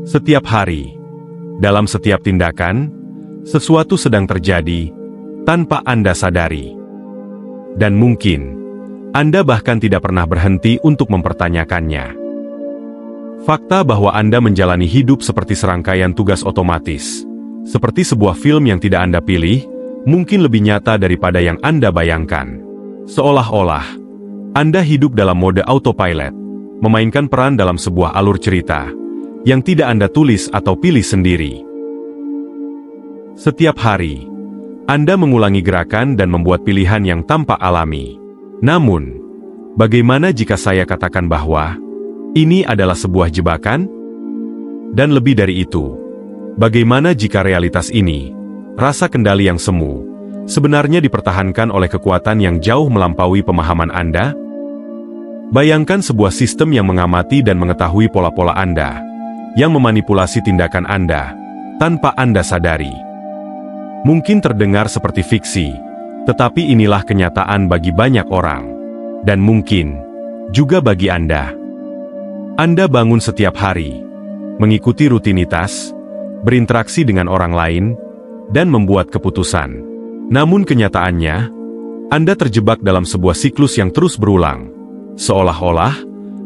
Setiap hari, dalam setiap tindakan, sesuatu sedang terjadi tanpa Anda sadari. Dan mungkin, Anda bahkan tidak pernah berhenti untuk mempertanyakannya. Fakta bahwa Anda menjalani hidup seperti serangkaian tugas otomatis, seperti sebuah film yang tidak Anda pilih, mungkin lebih nyata daripada yang Anda bayangkan. Seolah-olah, Anda hidup dalam mode autopilot, memainkan peran dalam sebuah alur cerita, yang tidak Anda tulis atau pilih sendiri. Setiap hari, Anda mengulangi gerakan dan membuat pilihan yang tampak alami. Namun, bagaimana jika saya katakan bahwa ini adalah sebuah jebakan? Dan lebih dari itu, bagaimana jika realitas ini, rasa kendali yang semu, sebenarnya dipertahankan oleh kekuatan yang jauh melampaui pemahaman Anda? Bayangkan sebuah sistem yang mengamati dan mengetahui pola-pola Anda, yang memanipulasi tindakan Anda, tanpa Anda sadari. Mungkin terdengar seperti fiksi, tetapi inilah kenyataan bagi banyak orang. Dan mungkin, juga bagi Anda. Anda bangun setiap hari, mengikuti rutinitas, berinteraksi dengan orang lain, dan membuat keputusan. Namun kenyataannya, Anda terjebak dalam sebuah siklus yang terus berulang. Seolah-olah,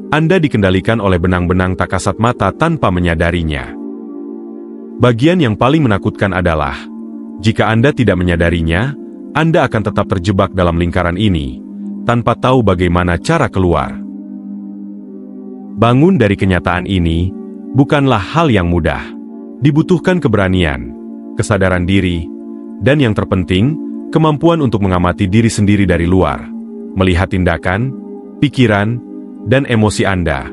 Anda dikendalikan oleh benang-benang tak kasat mata tanpa menyadarinya. Bagian yang paling menakutkan adalah, jika Anda tidak menyadarinya, Anda akan tetap terjebak dalam lingkaran ini, tanpa tahu bagaimana cara keluar. Bangun dari kenyataan ini, bukanlah hal yang mudah. Dibutuhkan keberanian, kesadaran diri, dan yang terpenting, kemampuan untuk mengamati diri sendiri dari luar, melihat tindakan, pikiran, dan emosi Anda,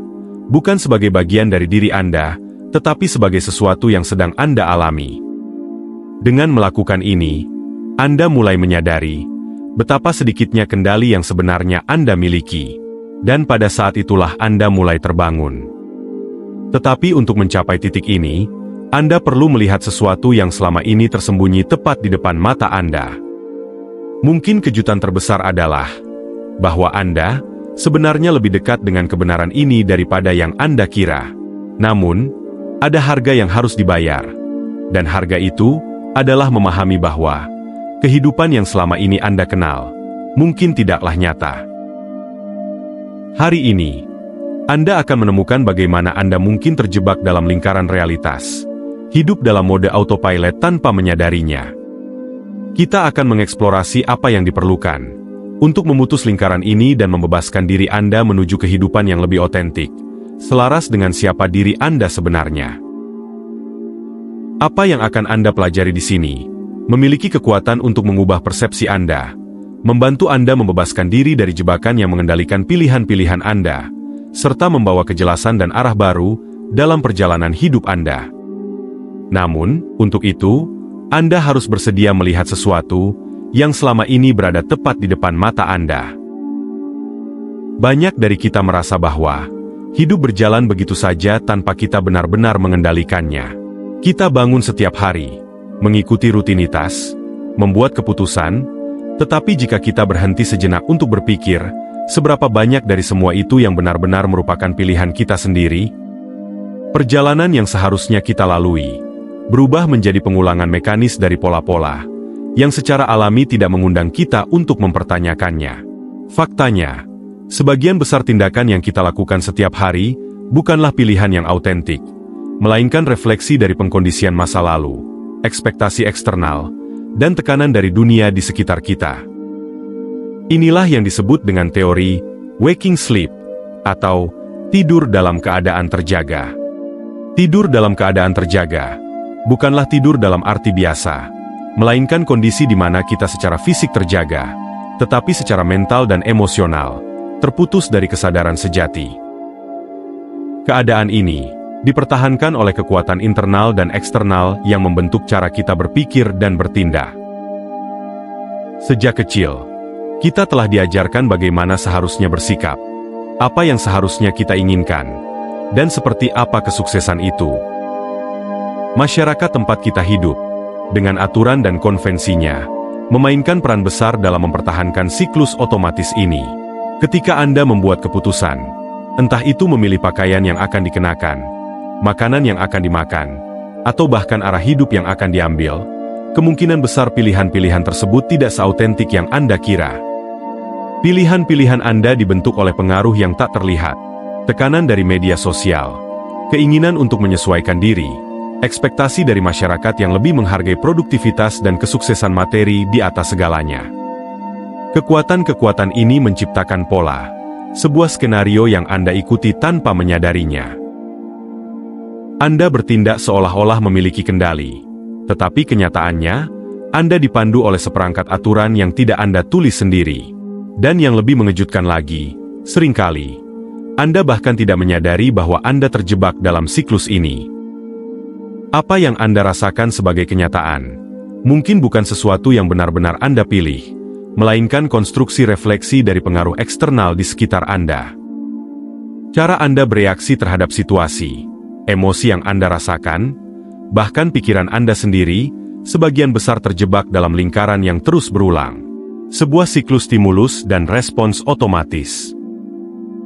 bukan sebagai bagian dari diri Anda, tetapi sebagai sesuatu yang sedang Anda alami. Dengan melakukan ini, Anda mulai menyadari betapa sedikitnya kendali yang sebenarnya Anda miliki, dan pada saat itulah Anda mulai terbangun. Tetapi untuk mencapai titik ini, Anda perlu melihat sesuatu yang selama ini tersembunyi tepat di depan mata Anda. Mungkin kejutan terbesar adalah bahwa Anda sebenarnya lebih dekat dengan kebenaran ini daripada yang Anda kira. Namun, ada harga yang harus dibayar, dan harga itu adalah memahami bahwa kehidupan yang selama ini Anda kenal mungkin tidaklah nyata. Hari ini, Anda akan menemukan bagaimana Anda mungkin terjebak dalam lingkaran realitas, hidup dalam mode autopilot tanpa menyadarinya. Kita akan mengeksplorasi apa yang diperlukan untuk memutus lingkaran ini dan membebaskan diri Anda menuju kehidupan yang lebih otentik, selaras dengan siapa diri Anda sebenarnya. Apa yang akan Anda pelajari di sini memiliki kekuatan untuk mengubah persepsi Anda, membantu Anda membebaskan diri dari jebakan yang mengendalikan pilihan-pilihan Anda, serta membawa kejelasan dan arah baru dalam perjalanan hidup Anda. Namun, untuk itu, Anda harus bersedia melihat sesuatu yang selama ini berada tepat di depan mata Anda. Banyak dari kita merasa bahwa hidup berjalan begitu saja tanpa kita benar-benar mengendalikannya. Kita bangun setiap hari, mengikuti rutinitas, membuat keputusan, tetapi jika kita berhenti sejenak untuk berpikir, seberapa banyak dari semua itu yang benar-benar merupakan pilihan kita sendiri? Perjalanan yang seharusnya kita lalui, berubah menjadi pengulangan mekanis dari pola-pola, yang secara alami tidak mengundang kita untuk mempertanyakannya. Faktanya, sebagian besar tindakan yang kita lakukan setiap hari, bukanlah pilihan yang autentik, melainkan refleksi dari pengkondisian masa lalu, ekspektasi eksternal, dan tekanan dari dunia di sekitar kita. Inilah yang disebut dengan teori waking sleep, atau tidur dalam keadaan terjaga. Tidur dalam keadaan terjaga bukanlah tidur dalam arti biasa, melainkan kondisi di mana kita secara fisik terjaga, tetapi secara mental dan emosional terputus dari kesadaran sejati. Keadaan ini dipertahankan oleh kekuatan internal dan eksternal yang membentuk cara kita berpikir dan bertindak. Sejak kecil, kita telah diajarkan bagaimana seharusnya bersikap, apa yang seharusnya kita inginkan, dan seperti apa kesuksesan itu. Masyarakat tempat kita hidup, dengan aturan dan konvensinya, memainkan peran besar dalam mempertahankan siklus otomatis ini. Ketika Anda membuat keputusan, entah itu memilih pakaian yang akan dikenakan, makanan yang akan dimakan, atau bahkan arah hidup yang akan diambil, kemungkinan besar pilihan-pilihan tersebut tidak seautentik yang Anda kira. Pilihan-pilihan Anda dibentuk oleh pengaruh yang tak terlihat, tekanan dari media sosial, keinginan untuk menyesuaikan diri, ekspektasi dari masyarakat yang lebih menghargai produktivitas dan kesuksesan materi di atas segalanya. Kekuatan-kekuatan ini menciptakan pola, sebuah skenario yang Anda ikuti tanpa menyadarinya. Anda bertindak seolah-olah memiliki kendali, tetapi kenyataannya, Anda dipandu oleh seperangkat aturan yang tidak Anda tulis sendiri. Dan yang lebih mengejutkan lagi, seringkali, Anda bahkan tidak menyadari bahwa Anda terjebak dalam siklus ini. Apa yang Anda rasakan sebagai kenyataan, mungkin bukan sesuatu yang benar-benar Anda pilih, melainkan konstruksi refleksi dari pengaruh eksternal di sekitar Anda. Cara Anda bereaksi terhadap situasi, emosi yang Anda rasakan, bahkan pikiran Anda sendiri, sebagian besar terjebak dalam lingkaran yang terus berulang. Sebuah siklus stimulus dan respons otomatis.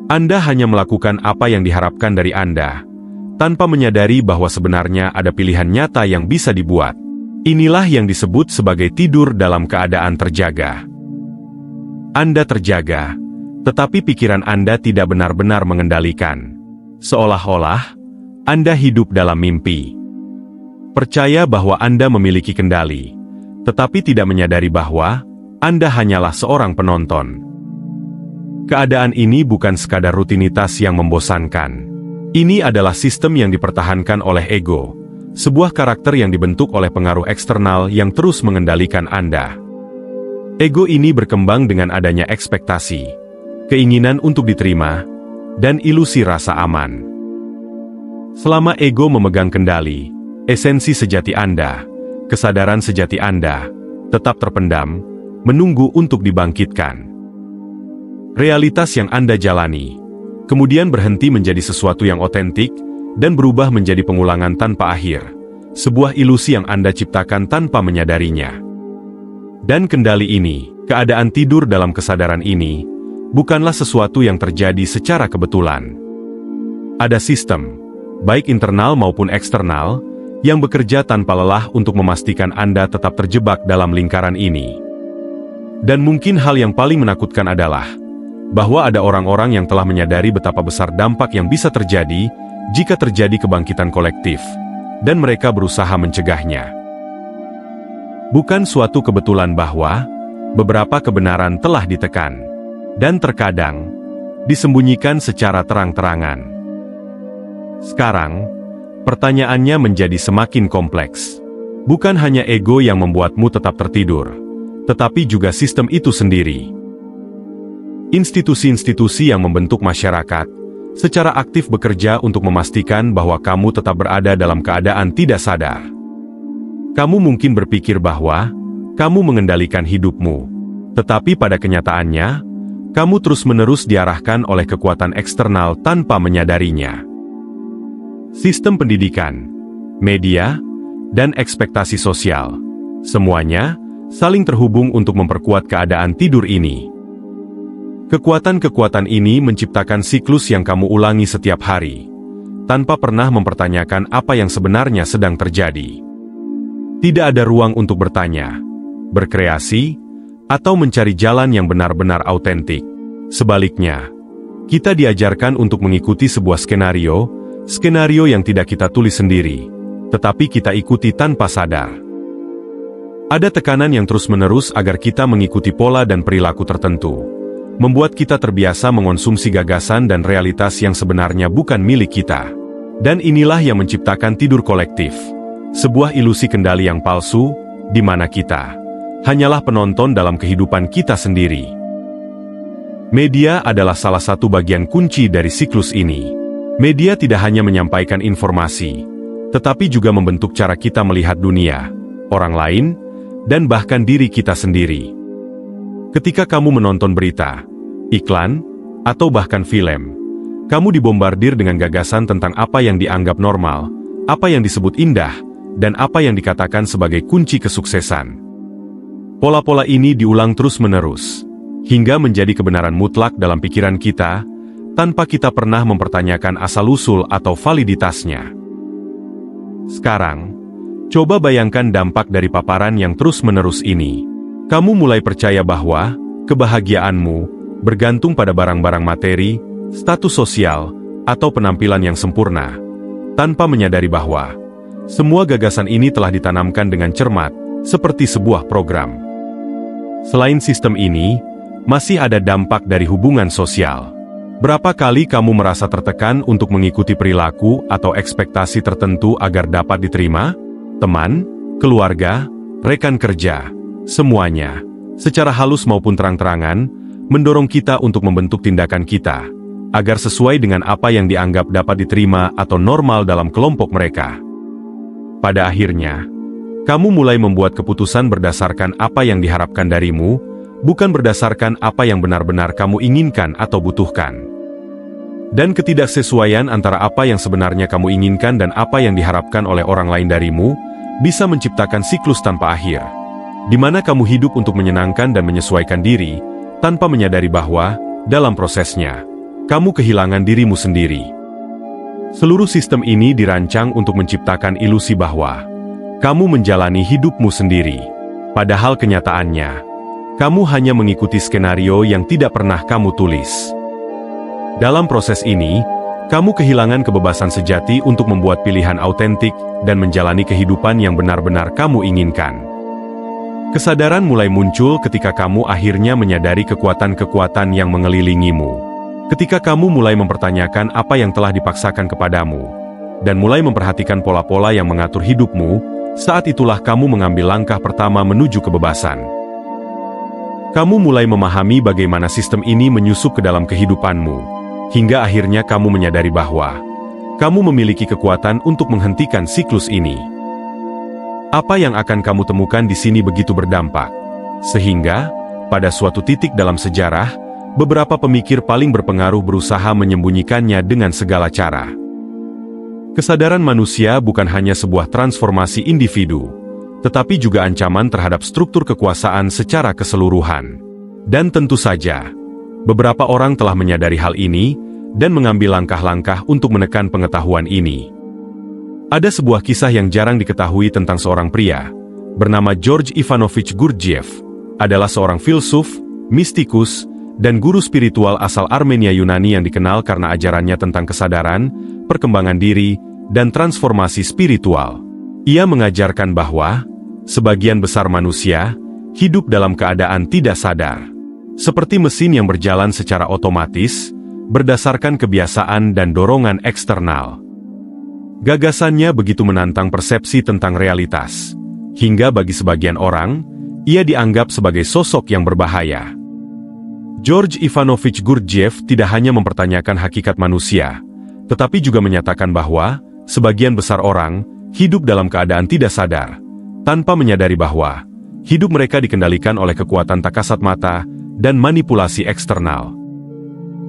Anda hanya melakukan apa yang diharapkan dari Anda, tanpa menyadari bahwa sebenarnya ada pilihan nyata yang bisa dibuat. Inilah yang disebut sebagai tidur dalam keadaan terjaga. Anda terjaga, tetapi pikiran Anda tidak benar-benar mengendalikan. Seolah-olah, Anda hidup dalam mimpi. Percaya bahwa Anda memiliki kendali, tetapi tidak menyadari bahwa Anda hanyalah seorang penonton. Keadaan ini bukan sekadar rutinitas yang membosankan. Ini adalah sistem yang dipertahankan oleh ego, sebuah karakter yang dibentuk oleh pengaruh eksternal yang terus mengendalikan Anda. Ego ini berkembang dengan adanya ekspektasi, keinginan untuk diterima, dan ilusi rasa aman. Selama ego memegang kendali, esensi sejati Anda, kesadaran sejati Anda, tetap terpendam, menunggu untuk dibangkitkan. Realitas yang Anda jalani, kemudian berhenti menjadi sesuatu yang otentik, dan berubah menjadi pengulangan tanpa akhir, sebuah ilusi yang Anda ciptakan tanpa menyadarinya. Dan kendali ini, keadaan tidur dalam kesadaran ini, bukanlah sesuatu yang terjadi secara kebetulan. Ada sistem, baik internal maupun eksternal, yang bekerja tanpa lelah untuk memastikan Anda tetap terjebak dalam lingkaran ini. Dan mungkin hal yang paling menakutkan adalah bahwa ada orang-orang yang telah menyadari betapa besar dampak yang bisa terjadi jika terjadi kebangkitan kolektif, dan mereka berusaha mencegahnya. Bukan suatu kebetulan bahwa beberapa kebenaran telah ditekan, dan terkadang disembunyikan secara terang-terangan. Sekarang, pertanyaannya menjadi semakin kompleks. Bukan hanya ego yang membuatmu tetap tertidur, tetapi juga sistem itu sendiri. Institusi-institusi yang membentuk masyarakat, secara aktif bekerja untuk memastikan bahwa kamu tetap berada dalam keadaan tidak sadar. Kamu mungkin berpikir bahwa kamu mengendalikan hidupmu, tetapi pada kenyataannya, kamu terus-menerus diarahkan oleh kekuatan eksternal tanpa menyadarinya. Sistem pendidikan, media, dan ekspektasi sosial, semuanya saling terhubung untuk memperkuat keadaan tidur ini. Kekuatan-kekuatan ini menciptakan siklus yang kamu ulangi setiap hari, tanpa pernah mempertanyakan apa yang sebenarnya sedang terjadi. Tidak ada ruang untuk bertanya, berkreasi, atau mencari jalan yang benar-benar autentik. Sebaliknya, kita diajarkan untuk mengikuti sebuah skenario yang tidak kita tulis sendiri, tetapi kita ikuti tanpa sadar. Ada tekanan yang terus-menerus agar kita mengikuti pola dan perilaku tertentu, membuat kita terbiasa mengonsumsi gagasan dan realitas yang sebenarnya bukan milik kita. Dan inilah yang menciptakan tidur kolektif, sebuah ilusi kendali yang palsu, di mana kita hanyalah penonton dalam kehidupan kita sendiri. Media adalah salah satu bagian kunci dari siklus ini. Media tidak hanya menyampaikan informasi, tetapi juga membentuk cara kita melihat dunia, orang lain, dan bahkan diri kita sendiri. Ketika kamu menonton berita, iklan, atau bahkan film, kamu dibombardir dengan gagasan tentang apa yang dianggap normal, apa yang disebut indah, dan apa yang dikatakan sebagai kunci kesuksesan. Pola-pola ini diulang terus-menerus, hingga menjadi kebenaran mutlak dalam pikiran kita, tanpa kita pernah mempertanyakan asal-usul atau validitasnya. Sekarang, coba bayangkan dampak dari paparan yang terus-menerus ini. Kamu mulai percaya bahwa kebahagiaanmu bergantung pada barang-barang materi, status sosial, atau penampilan yang sempurna, tanpa menyadari bahwa semua gagasan ini telah ditanamkan dengan cermat, seperti sebuah program. Selain sistem ini, masih ada dampak dari hubungan sosial. Berapa kali kamu merasa tertekan untuk mengikuti perilaku atau ekspektasi tertentu agar dapat diterima? Teman, keluarga, rekan kerja, semuanya, secara halus maupun terang-terangan, mendorong kita untuk membentuk tindakan kita, agar sesuai dengan apa yang dianggap dapat diterima atau normal dalam kelompok mereka. Pada akhirnya, kamu mulai membuat keputusan berdasarkan apa yang diharapkan darimu, bukan berdasarkan apa yang benar-benar kamu inginkan atau butuhkan. Dan ketidaksesuaian antara apa yang sebenarnya kamu inginkan dan apa yang diharapkan oleh orang lain darimu, bisa menciptakan siklus tanpa akhir, di mana kamu hidup untuk menyenangkan dan menyesuaikan diri, tanpa menyadari bahwa, dalam prosesnya, kamu kehilangan dirimu sendiri. Seluruh sistem ini dirancang untuk menciptakan ilusi bahwa kamu menjalani hidupmu sendiri. Padahal kenyataannya, kamu hanya mengikuti skenario yang tidak pernah kamu tulis. Dalam proses ini, kamu kehilangan kebebasan sejati untuk membuat pilihan autentik dan menjalani kehidupan yang benar-benar kamu inginkan. Kesadaran mulai muncul ketika kamu akhirnya menyadari kekuatan-kekuatan yang mengelilingimu. Ketika kamu mulai mempertanyakan apa yang telah dipaksakan kepadamu, dan mulai memperhatikan pola-pola yang mengatur hidupmu, saat itulah kamu mengambil langkah pertama menuju kebebasan. Kamu mulai memahami bagaimana sistem ini menyusup ke dalam kehidupanmu, hingga akhirnya kamu menyadari bahwa kamu memiliki kekuatan untuk menghentikan siklus ini. Apa yang akan kamu temukan di sini begitu berdampak, sehingga pada suatu titik dalam sejarah, beberapa pemikir paling berpengaruh berusaha menyembunyikannya dengan segala cara. Kesadaran manusia bukan hanya sebuah transformasi individu, tetapi juga ancaman terhadap struktur kekuasaan secara keseluruhan. Dan tentu saja, beberapa orang telah menyadari hal ini dan mengambil langkah-langkah untuk menekan pengetahuan ini. Ada sebuah kisah yang jarang diketahui tentang seorang pria, bernama George Ivanovich Gurdjieff, adalah seorang filsuf, mistikus, dan guru spiritual asal Armenia Yunani yang dikenal karena ajarannya tentang kesadaran, perkembangan diri, dan transformasi spiritual. Ia mengajarkan bahwa sebagian besar manusia hidup dalam keadaan tidak sadar, seperti mesin yang berjalan secara otomatis, berdasarkan kebiasaan dan dorongan eksternal. Gagasannya begitu menantang persepsi tentang realitas, hingga bagi sebagian orang, ia dianggap sebagai sosok yang berbahaya. George Ivanovich Gurdjieff tidak hanya mempertanyakan hakikat manusia, tetapi juga menyatakan bahwa sebagian besar orang hidup dalam keadaan tidak sadar, tanpa menyadari bahwa hidup mereka dikendalikan oleh kekuatan tak kasat mata dan manipulasi eksternal.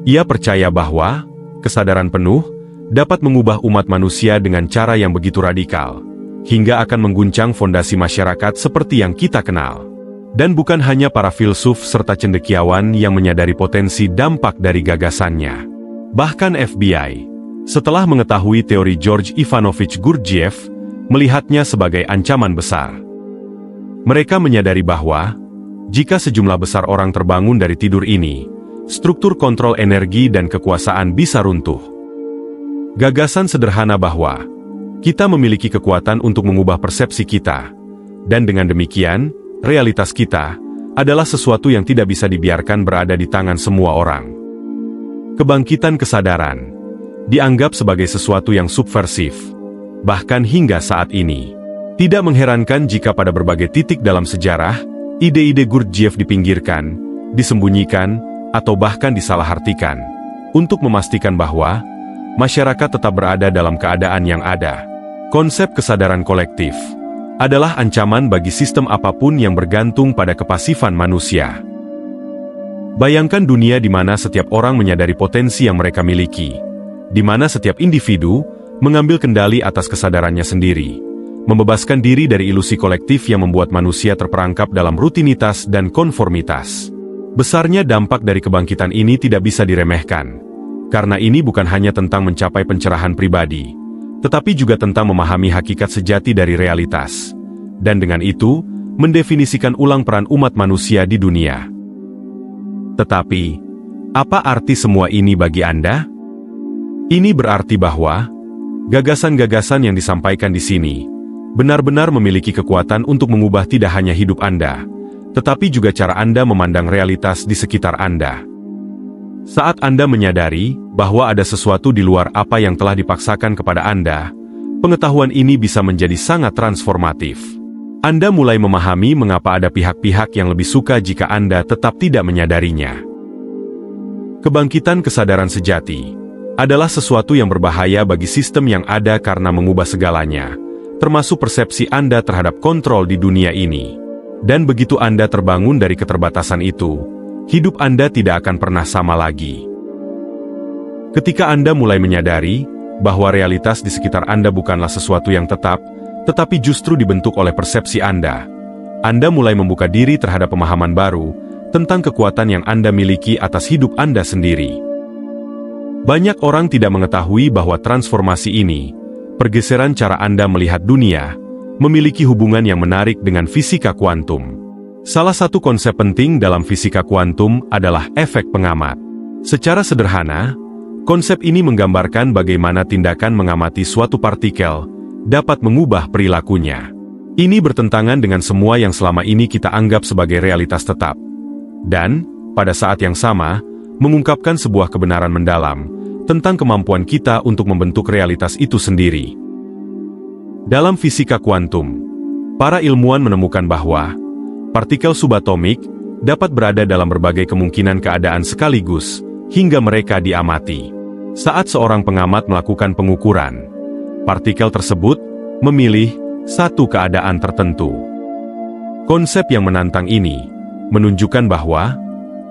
Ia percaya bahwa kesadaran penuh dapat mengubah umat manusia dengan cara yang begitu radikal, hingga akan mengguncang fondasi masyarakat seperti yang kita kenal. Dan bukan hanya para filsuf serta cendekiawan yang menyadari potensi dampak dari gagasannya. Bahkan FBI, setelah mengetahui teori George Ivanovich Gurdjieff, melihatnya sebagai ancaman besar. Mereka menyadari bahwa, jika sejumlah besar orang terbangun dari tidur ini, struktur kontrol energi dan kekuasaan bisa runtuh. Gagasan sederhana bahwa, kita memiliki kekuatan untuk mengubah persepsi kita, dan dengan demikian, realitas kita adalah sesuatu yang tidak bisa dibiarkan berada di tangan semua orang. Kebangkitan kesadaran dianggap sebagai sesuatu yang subversif, bahkan hingga saat ini. Tidak mengherankan jika pada berbagai titik dalam sejarah, ide-ide Gurdjieff dipinggirkan, disembunyikan, atau bahkan disalahartikan, untuk memastikan bahwa masyarakat tetap berada dalam keadaan yang ada. Konsep kesadaran kolektif adalah ancaman bagi sistem apapun yang bergantung pada kepasifan manusia. Bayangkan dunia di mana setiap orang menyadari potensi yang mereka miliki, di mana setiap individu mengambil kendali atas kesadarannya sendiri, membebaskan diri dari ilusi kolektif yang membuat manusia terperangkap dalam rutinitas dan konformitas. Besarnya dampak dari kebangkitan ini tidak bisa diremehkan, karena ini bukan hanya tentang mencapai pencerahan pribadi, tetapi juga tentang memahami hakikat sejati dari realitas. Dan dengan itu, mendefinisikan ulang peran umat manusia di dunia. Tetapi, apa arti semua ini bagi Anda? Ini berarti bahwa gagasan-gagasan yang disampaikan di sini benar-benar memiliki kekuatan untuk mengubah tidak hanya hidup Anda, tetapi juga cara Anda memandang realitas di sekitar Anda. Saat Anda menyadari bahwa ada sesuatu di luar apa yang telah dipaksakan kepada Anda, pengetahuan ini bisa menjadi sangat transformatif. Anda mulai memahami mengapa ada pihak-pihak yang lebih suka jika Anda tetap tidak menyadarinya. Kebangkitan kesadaran sejati adalah sesuatu yang berbahaya bagi sistem yang ada karena mengubah segalanya, termasuk persepsi Anda terhadap kontrol di dunia ini. Dan begitu Anda terbangun dari keterbatasan itu, hidup Anda tidak akan pernah sama lagi. Ketika Anda mulai menyadari bahwa realitas di sekitar Anda bukanlah sesuatu yang tetap, tetapi justru dibentuk oleh persepsi Anda mulai membuka diri terhadap pemahaman baru tentang kekuatan yang Anda miliki atas hidup Anda sendiri. Banyak orang tidak mengetahui bahwa transformasi ini, pergeseran cara Anda melihat dunia, memiliki hubungan yang menarik dengan fisika kuantum. Salah satu konsep penting dalam fisika kuantum adalah efek pengamat. Secara sederhana, konsep ini menggambarkan bagaimana tindakan mengamati suatu partikel dapat mengubah perilakunya. Ini bertentangan dengan semua yang selama ini kita anggap sebagai realitas tetap. Dan, pada saat yang sama, mengungkapkan sebuah kebenaran mendalam tentang kemampuan kita untuk membentuk realitas itu sendiri. Dalam fisika kuantum, para ilmuwan menemukan bahwa partikel subatomik dapat berada dalam berbagai kemungkinan keadaan sekaligus hingga mereka diamati. Saat seorang pengamat melakukan pengukuran, partikel tersebut memilih satu keadaan tertentu. Konsep yang menantang ini menunjukkan bahwa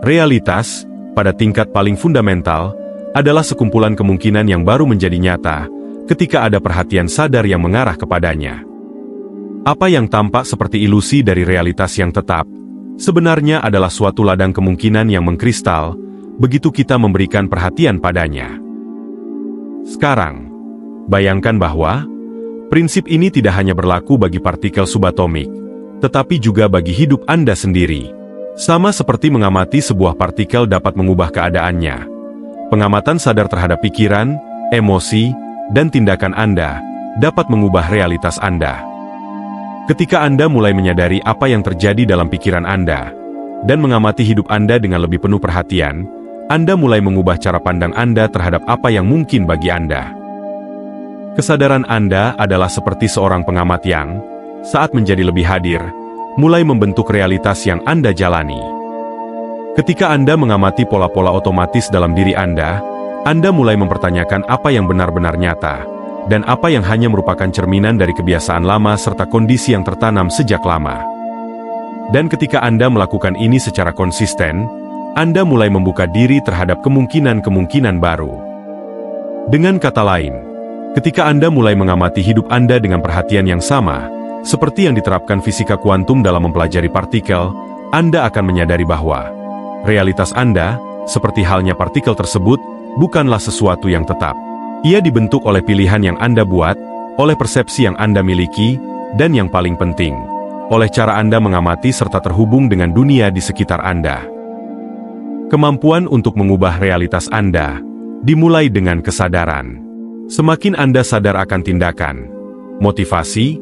realitas pada tingkat paling fundamental adalah sekumpulan kemungkinan yang baru menjadi nyata ketika ada perhatian sadar yang mengarah kepadanya. Apa yang tampak seperti ilusi dari realitas yang tetap, sebenarnya adalah suatu ladang kemungkinan yang mengkristal, begitu kita memberikan perhatian padanya. Sekarang, bayangkan bahwa prinsip ini tidak hanya berlaku bagi partikel subatomik, tetapi juga bagi hidup Anda sendiri. Sama seperti mengamati sebuah partikel dapat mengubah keadaannya. Pengamatan sadar terhadap pikiran, emosi, dan tindakan Anda dapat mengubah realitas Anda. Ketika Anda mulai menyadari apa yang terjadi dalam pikiran Anda, dan mengamati hidup Anda dengan lebih penuh perhatian, Anda mulai mengubah cara pandang Anda terhadap apa yang mungkin bagi Anda. Kesadaran Anda adalah seperti seorang pengamat yang, saat menjadi lebih hadir, mulai membentuk realitas yang Anda jalani. Ketika Anda mengamati pola-pola otomatis dalam diri Anda mulai mempertanyakan apa yang benar-benar nyata, dan apa yang hanya merupakan cerminan dari kebiasaan lama serta kondisi yang tertanam sejak lama. Dan ketika Anda melakukan ini secara konsisten, Anda mulai membuka diri terhadap kemungkinan-kemungkinan baru. Dengan kata lain, ketika Anda mulai mengamati hidup Anda dengan perhatian yang sama, seperti yang diterapkan fisika kuantum dalam mempelajari partikel, Anda akan menyadari bahwa realitas Anda, seperti halnya partikel tersebut, bukanlah sesuatu yang tetap. Ia dibentuk oleh pilihan yang Anda buat, oleh persepsi yang Anda miliki, dan yang paling penting, oleh cara Anda mengamati serta terhubung dengan dunia di sekitar Anda. Kemampuan untuk mengubah realitas Anda dimulai dengan kesadaran. Semakin Anda sadar akan tindakan, motivasi,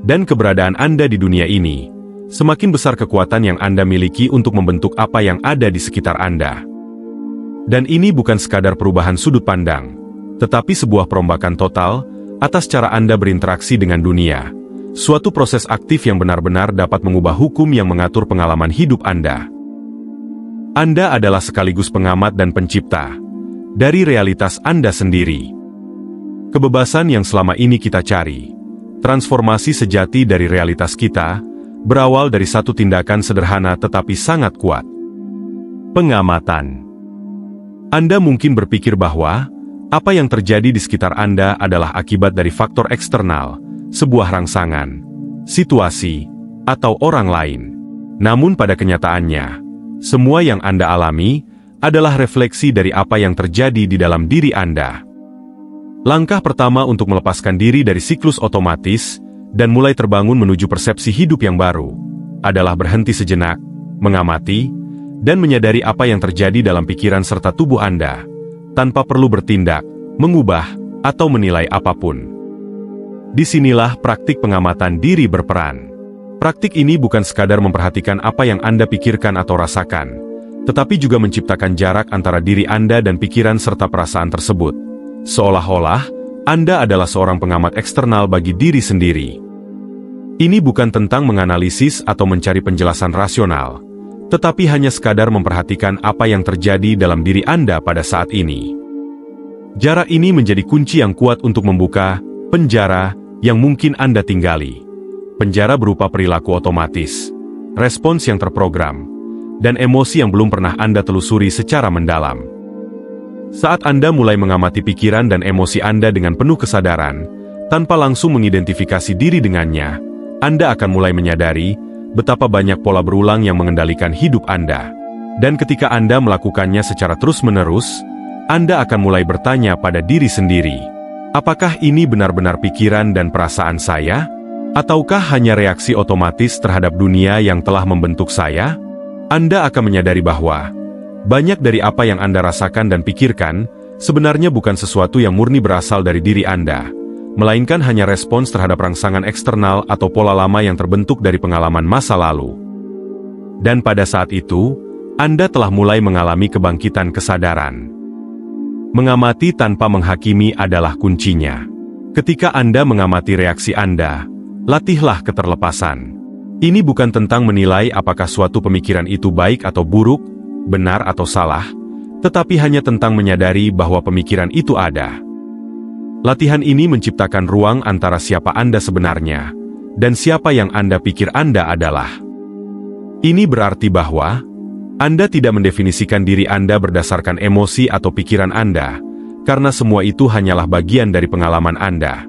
dan keberadaan Anda di dunia ini, semakin besar kekuatan yang Anda miliki untuk membentuk apa yang ada di sekitar Anda. Dan ini bukan sekadar perubahan sudut pandang, tetapi sebuah perombakan total atas cara Anda berinteraksi dengan dunia, suatu proses aktif yang benar-benar dapat mengubah hukum yang mengatur pengalaman hidup Anda. Anda adalah sekaligus pengamat dan pencipta dari realitas Anda sendiri. Kebebasan yang selama ini kita cari, transformasi sejati dari realitas kita, berawal dari satu tindakan sederhana tetapi sangat kuat. Pengamatan. Anda mungkin berpikir bahwa apa yang terjadi di sekitar Anda adalah akibat dari faktor eksternal, sebuah rangsangan, situasi, atau orang lain. Namun pada kenyataannya, semua yang Anda alami adalah refleksi dari apa yang terjadi di dalam diri Anda. Langkah pertama untuk melepaskan diri dari siklus otomatis dan mulai terbangun menuju persepsi hidup yang baru adalah berhenti sejenak, mengamati, dan menyadari apa yang terjadi dalam pikiran serta tubuh Anda, tanpa perlu bertindak, mengubah, atau menilai apapun. Disinilah praktik pengamatan diri berperan. Praktik ini bukan sekadar memperhatikan apa yang Anda pikirkan atau rasakan, tetapi juga menciptakan jarak antara diri Anda dan pikiran serta perasaan tersebut. Seolah-olah, Anda adalah seorang pengamat eksternal bagi diri sendiri. Ini bukan tentang menganalisis atau mencari penjelasan rasional, tetapi hanya sekadar memperhatikan apa yang terjadi dalam diri Anda pada saat ini. Jarak ini menjadi kunci yang kuat untuk membuka penjara yang mungkin Anda tinggali. Penjara berupa perilaku otomatis, respons yang terprogram, dan emosi yang belum pernah Anda telusuri secara mendalam. Saat Anda mulai mengamati pikiran dan emosi Anda dengan penuh kesadaran, tanpa langsung mengidentifikasi diri dengannya, Anda akan mulai menyadari betapa banyak pola berulang yang mengendalikan hidup Anda. Dan ketika Anda melakukannya secara terus-menerus, Anda akan mulai bertanya pada diri sendiri, apakah ini benar-benar pikiran dan perasaan saya? Ataukah hanya reaksi otomatis terhadap dunia yang telah membentuk saya? Anda akan menyadari bahwa banyak dari apa yang Anda rasakan dan pikirkan sebenarnya bukan sesuatu yang murni berasal dari diri Anda, melainkan hanya respons terhadap rangsangan eksternal atau pola lama yang terbentuk dari pengalaman masa lalu. Dan pada saat itu, Anda telah mulai mengalami kebangkitan kesadaran. Mengamati tanpa menghakimi adalah kuncinya. Ketika Anda mengamati reaksi Anda, latihlah keterlepasan. Ini bukan tentang menilai apakah suatu pemikiran itu baik atau buruk, benar atau salah, tetapi hanya tentang menyadari bahwa pemikiran itu ada. Latihan ini menciptakan ruang antara siapa Anda sebenarnya dan siapa yang Anda pikir Anda adalah. Ini berarti bahwa Anda tidak mendefinisikan diri Anda berdasarkan emosi atau pikiran Anda, karena semua itu hanyalah bagian dari pengalaman Anda.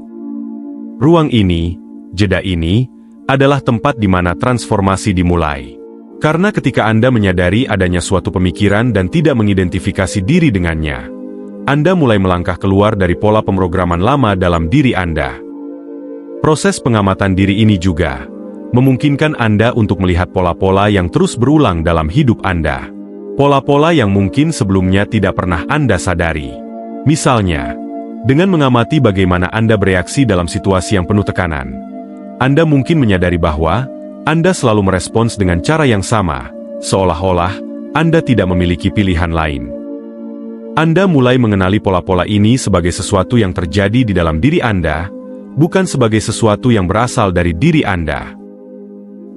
Ruang ini, jeda ini, adalah tempat di mana transformasi dimulai. Karena ketika Anda menyadari adanya suatu pemikiran dan tidak mengidentifikasi diri dengannya, Anda mulai melangkah keluar dari pola pemrograman lama dalam diri Anda. Proses pengamatan diri ini juga memungkinkan Anda untuk melihat pola-pola yang terus berulang dalam hidup Anda. Pola-pola yang mungkin sebelumnya tidak pernah Anda sadari. Misalnya, dengan mengamati bagaimana Anda bereaksi dalam situasi yang penuh tekanan, Anda mungkin menyadari bahwa Anda selalu merespons dengan cara yang sama, seolah-olah Anda tidak memiliki pilihan lain. Anda mulai mengenali pola-pola ini sebagai sesuatu yang terjadi di dalam diri Anda, bukan sebagai sesuatu yang berasal dari diri Anda.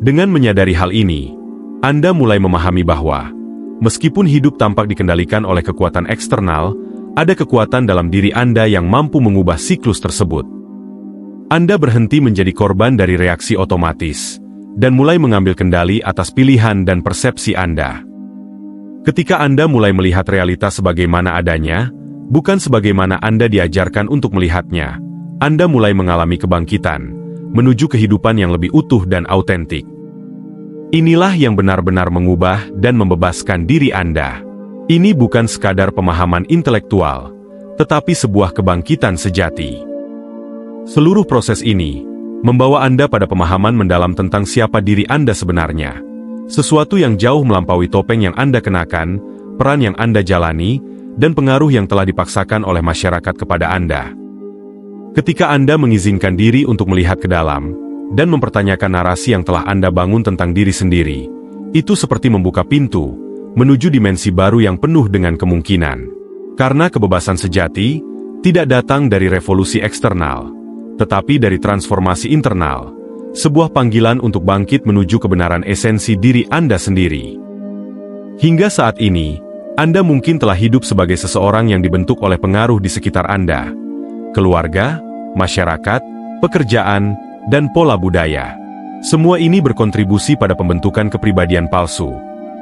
Dengan menyadari hal ini, Anda mulai memahami bahwa, meskipun hidup tampak dikendalikan oleh kekuatan eksternal, ada kekuatan dalam diri Anda yang mampu mengubah siklus tersebut. Anda berhenti menjadi korban dari reaksi otomatis, dan mulai mengambil kendali atas pilihan dan persepsi Anda. Ketika Anda mulai melihat realitas sebagaimana adanya, bukan sebagaimana Anda diajarkan untuk melihatnya, Anda mulai mengalami kebangkitan, menuju kehidupan yang lebih utuh dan autentik. Inilah yang benar-benar mengubah dan membebaskan diri Anda. Ini bukan sekadar pemahaman intelektual, tetapi sebuah kebangkitan sejati. Seluruh proses ini membawa Anda pada pemahaman mendalam tentang siapa diri Anda sebenarnya. Sesuatu yang jauh melampaui topeng yang Anda kenakan, peran yang Anda jalani, dan pengaruh yang telah dipaksakan oleh masyarakat kepada Anda. Ketika Anda mengizinkan diri untuk melihat ke dalam, dan mempertanyakan narasi yang telah Anda bangun tentang diri sendiri, itu seperti membuka pintu menuju dimensi baru yang penuh dengan kemungkinan. Karena kebebasan sejati tidak datang dari revolusi eksternal, tetapi dari transformasi internal, sebuah panggilan untuk bangkit menuju kebenaran esensi diri Anda sendiri. Hingga saat ini, Anda mungkin telah hidup sebagai seseorang yang dibentuk oleh pengaruh di sekitar Anda, keluarga, masyarakat, pekerjaan, dan pola budaya. Semua ini berkontribusi pada pembentukan kepribadian palsu,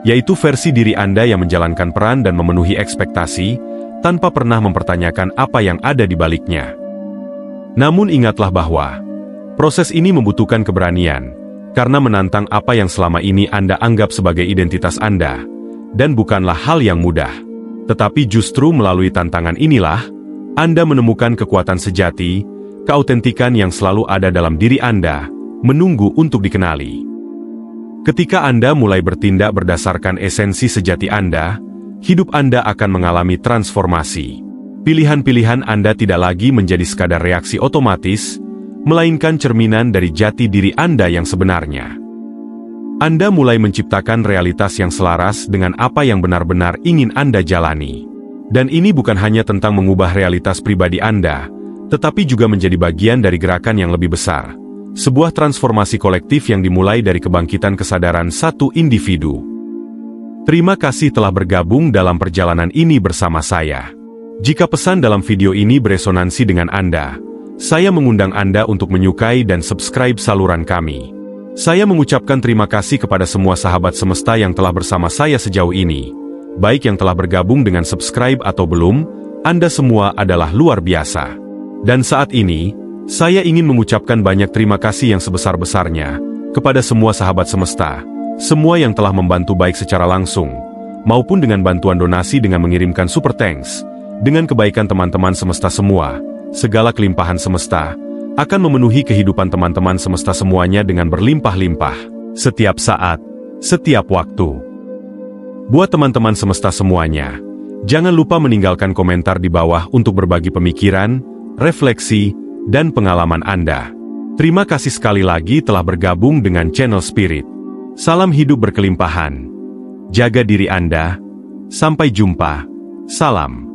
yaitu versi diri Anda yang menjalankan peran dan memenuhi ekspektasi, tanpa pernah mempertanyakan apa yang ada di baliknya. Namun ingatlah bahwa proses ini membutuhkan keberanian, karena menantang apa yang selama ini Anda anggap sebagai identitas Anda, dan bukanlah hal yang mudah. Tetapi justru melalui tantangan inilah, Anda menemukan kekuatan sejati, keautentikan yang selalu ada dalam diri Anda, menunggu untuk dikenali. Ketika Anda mulai bertindak berdasarkan esensi sejati Anda, hidup Anda akan mengalami transformasi. Pilihan-pilihan Anda tidak lagi menjadi sekadar reaksi otomatis, melainkan cerminan dari jati diri Anda yang sebenarnya. Anda mulai menciptakan realitas yang selaras dengan apa yang benar-benar ingin Anda jalani. Dan ini bukan hanya tentang mengubah realitas pribadi Anda, tetapi juga menjadi bagian dari gerakan yang lebih besar. Sebuah transformasi kolektif yang dimulai dari kebangkitan kesadaran satu individu. Terima kasih telah bergabung dalam perjalanan ini bersama saya. Jika pesan dalam video ini beresonansi dengan Anda, saya mengundang Anda untuk menyukai dan subscribe saluran kami. Saya mengucapkan terima kasih kepada semua sahabat semesta yang telah bersama saya sejauh ini. Baik yang telah bergabung dengan subscribe atau belum, Anda semua adalah luar biasa. Dan saat ini, saya ingin mengucapkan banyak terima kasih yang sebesar-besarnya kepada semua sahabat semesta, semua yang telah membantu baik secara langsung, maupun dengan bantuan donasi dengan mengirimkan super thanks. Dengan kebaikan teman-teman semesta semua, segala kelimpahan semesta akan memenuhi kehidupan teman-teman semesta semuanya dengan berlimpah-limpah, setiap saat, setiap waktu. Buat teman-teman semesta semuanya, jangan lupa meninggalkan komentar di bawah untuk berbagi pemikiran, refleksi, dan pengalaman Anda. Terima kasih sekali lagi telah bergabung dengan channel Spirit. Salam hidup berkelimpahan. Jaga diri Anda. Sampai jumpa. Salam.